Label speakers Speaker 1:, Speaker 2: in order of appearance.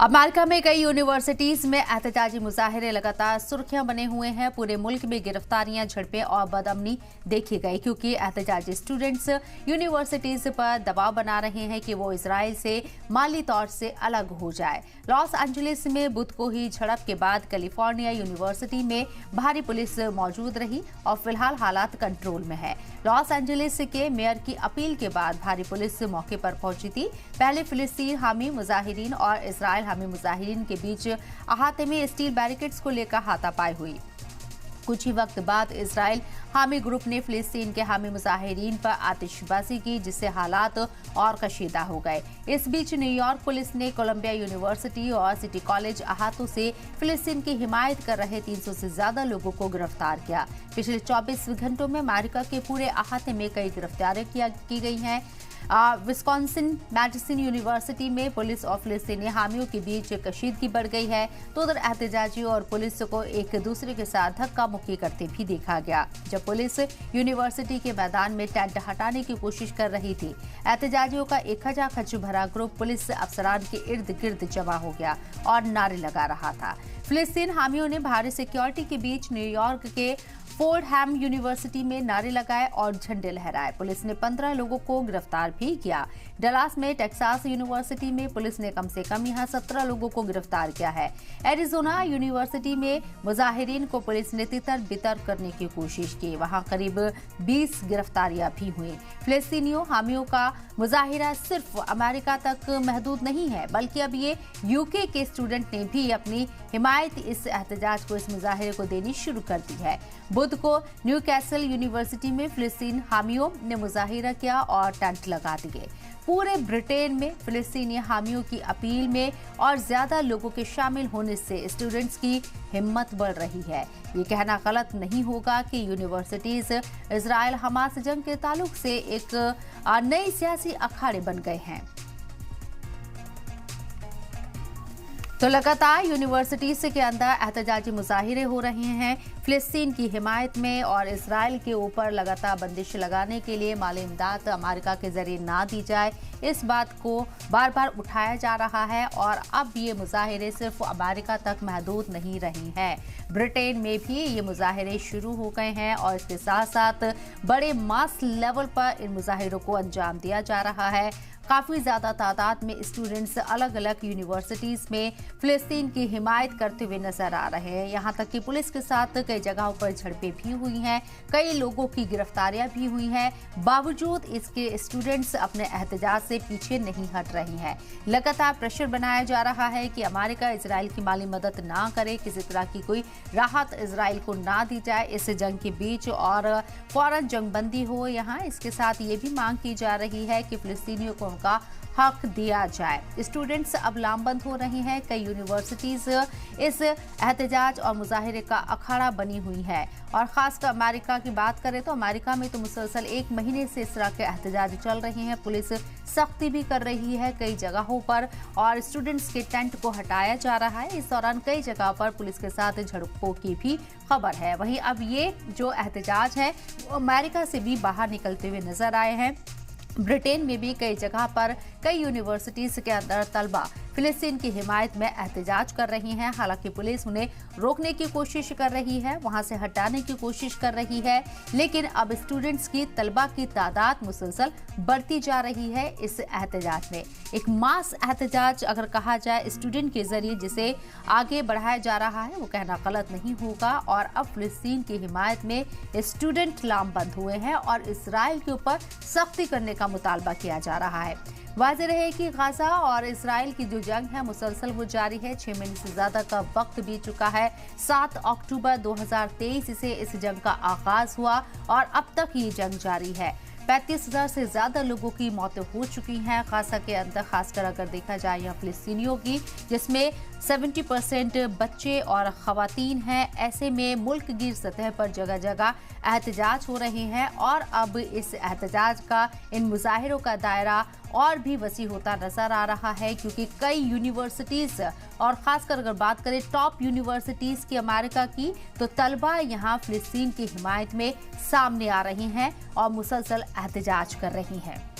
Speaker 1: America में कई universities में एहतजाजी मुजाहिरे लगातार सुर्खियां बने हुए हैं। पूरे मुल्क में गिरफ्तारियां, झड़पें और बदअमनी देखी गई क्योंकि एहतजाजी स्टूडेंट्स यूनिवर्सिटीज पर दबाव बना रहे हैं कि वो इजराइल से माली तौर से अलग हो जाए। लॉस एंजलिस में बुध को ही झड़प के बाद कैलिफोर्निया यूनिवर्सिटी में भारी पुलिस मौजूद रही और फिलहाल हालात कंट्रोल में है। लॉस एंजलिस के मेयर की अपील के बाद भारी पुलिस मौके पर पहुंची थी। पहले फिलिस्तीन हामी मुजाहिरीन और इजराइल हामी मुजाहिरीन के बीच अहाते में स्टील बैरिकेड्स को लेकर हाथापाई हुई। कुछ ही वक्त बाद इजराइल हामी ग्रुप ने फिलिस्तीन के हामी मुजाहिरीन पर आतिशबाजी की, जिससे हालात और कशीदा हो गए। इस बीच न्यूयॉर्क पुलिस ने कोलंबिया यूनिवर्सिटी और सिटी कॉलेज अहातों से फिलिस्तीन की हिमायत कर रहे 300 से ज्यादा लोगों को गिरफ्तार किया। पिछले 24 घंटों में अमेरिका के पूरे अहाते में कई गिरफ्तारियां की गई हैं। विस्कॉन्सिन मैडिसन यूनिवर्सिटी में पुलिस और फिलिस्तीनी हामियों के बीच कशीदगी बढ़ गई है, तो उधर एहतजाजी और पुलिस को एक दूसरे के साथ धक्का मुक्की करते भी देखा गया जब पुलिस यूनिवर्सिटी के मैदान में टेंट हटाने की कोशिश कर रही थी। एहतजाजियों का एक खचाखच भरा ग्रुप पुलिस अफसरान के इर्द गिर्द जमा हो गया और नारे लगा रहा था। फिलिस्तीन हामियों ने भारी सिक्योरिटी के बीच न्यूयॉर्क के फोर्डहैम यूनिवर्सिटी में नारे लगाए और झंडे लहराए। पुलिस ने 15 लोगों को गिरफ्तार भी किया। डलास में टेक्सास यूनिवर्सिटी में पुलिस ने कम से कम यहां 17 लोगों को गिरफ्तार किया है। एरिजोना यूनिवर्सिटी में मुजाहिरीन को पुलिस ने तितर बितर करने की कोशिश की, वहां करीब 20 गिरफ्तारियां भी हुई। फिलिस्तीनियों हामियों का मुजाहिरा सिर्फ अमेरिका तक महदूद नहीं है, बल्कि अब ये यूके के स्टूडेंट ने भी अपनी हिमायत इस एहतजाज को, इस मुजाहिरे को देनी शुरू कर दी है। बुध को न्यूकैसल यूनिवर्सिटी में फिलिस्तीन हामियों ने मुजाहिरा किया और टेंट लगा दिए। पूरे ब्रिटेन में फिलिस्तीनी हामियों की अपील में और ज्यादा लोगों के शामिल होने से स्टूडेंट्स की हिम्मत बढ़ रही है। ये कहना गलत नहीं होगा कि यूनिवर्सिटीज इजराइल हमास जंग के ताल्लुक से एक नई सियासी अखाड़े बन गए हैं। तो लगातार यूनिवर्सिटीज के अंदर एहतजाजी मुजाहिरे हो रहे हैं। फिलिस्तीन की हिमायत में और इजराइल के ऊपर लगातार बंदिश लगाने के लिए माली इमदाद अमेरिका के जरिए ना दी जाए, इस बात को बार बार उठाया जा रहा है। और अब ये मुजाहिरे सिर्फ अमेरिका तक महदूद नहीं रही हैं, ब्रिटेन में भी ये मुजाहिरे शुरू हो गए हैं और इसके साथ साथ बड़े मास लेवल पर इन मुजाहिरों को अंजाम दिया जा रहा है। काफी ज्यादा तादाद में स्टूडेंट्स अलग अलग यूनिवर्सिटीज में फिलिस्तीन की हिमायत करते हुए नजर आ रहे हैं। यहाँ तक कि पुलिस के साथ कई जगहों पर झड़पें भी हुई हैं, कई लोगों की गिरफ्तारियां भी हुई हैं। बावजूद इसके स्टूडेंट्स अपने एहतजाज से पीछे नहीं हट रही हैं। लगातार प्रेशर बनाया जा रहा है कि अमेरिका इजराइल की माली मदद ना करे, किसी तरह की कोई राहत इजराइल को ना दी जाए इस जंग के बीच और फौरन जंगबंदी हो। यहाँ इसके साथ ये भी मांग की जा रही है कि फिलिस्तीनियों को उनका हक दिया जाए। स्टूडेंट्स अब लामबंद हो रही हैं। कई यूनिवर्सिटीज इस एहतजाज और मुजाहिरे का अखाड़ा बनी हुई है और खासकर अमेरिका की बात करें तो अमेरिका में तो मुसलसल 1 महीने से इस तरह के एहतजाज चल रहे हैं। पुलिस सख्ती भी कर रही है कई जगहों पर और स्टूडेंट्स के टेंट को हटाया जा रहा है। इस दौरान कई जगह पर पुलिस के साथ झड़पों की भी खबर है। वहीं अब ये जो एहतजाज है वो अमेरिका से भी बाहर निकलते हुए नजर आए हैं। ब्रिटेन में भी कई जगह पर कई यूनिवर्सिटीज के अंदर तलबा फिलिस्तीन की हिमायत में एहतजाज कर रही हैं। हालांकि पुलिस उन्हें रोकने की कोशिश कर रही है, वहां से हटाने की कोशिश कर रही है, लेकिन अब स्टूडेंट्स की तलबा की तादाद मुसलसल बढ़ती जा रही है। इस एहतजाज में एक मास एहतजाज अगर कहा जाए स्टूडेंट के जरिए जिसे आगे बढ़ाया जा रहा है, वो कहना गलत नहीं होगा। और अब फिलिस्तीन की हिमायत में स्टूडेंट लामबंद हुए हैं और इसराइल के ऊपर सख्ती करने का मुतालबा किया जा रहा है। वाज़ेह रहे कि गाजा और इसराइल की जो जंग है मुसलसल वो जारी है। 6 महीने से ज्यादा का वक्त बीत चुका है। 7 अक्टूबर 2023 से इस जंग का आगाज हुआ और अब तक ये जंग जारी है। 35,000 से ज्यादा लोगों की मौतें हो चुकी हैं गाजा के अंदर, खासकर अगर देखा जाए यहाँ फिलिस्तीनियों की, जिसमें 70% बच्चे और खवातीन हैं। ऐसे में मुल्क गिर सतह पर जगह जगह एहतजाज हो रहे हैं और अब इस एहतजाज का, इन मुजाहिरों का दायरा और भी वसी होता नजर आ रहा है क्योंकि कई यूनिवर्सिटीज और खासकर अगर बात करें टॉप यूनिवर्सिटीज की अमेरिका की, तो तलबा यहाँ फिलिस्तीन की हिमायत में सामने आ रही हैं और मुसलसल एहतजाज कर रही हैं।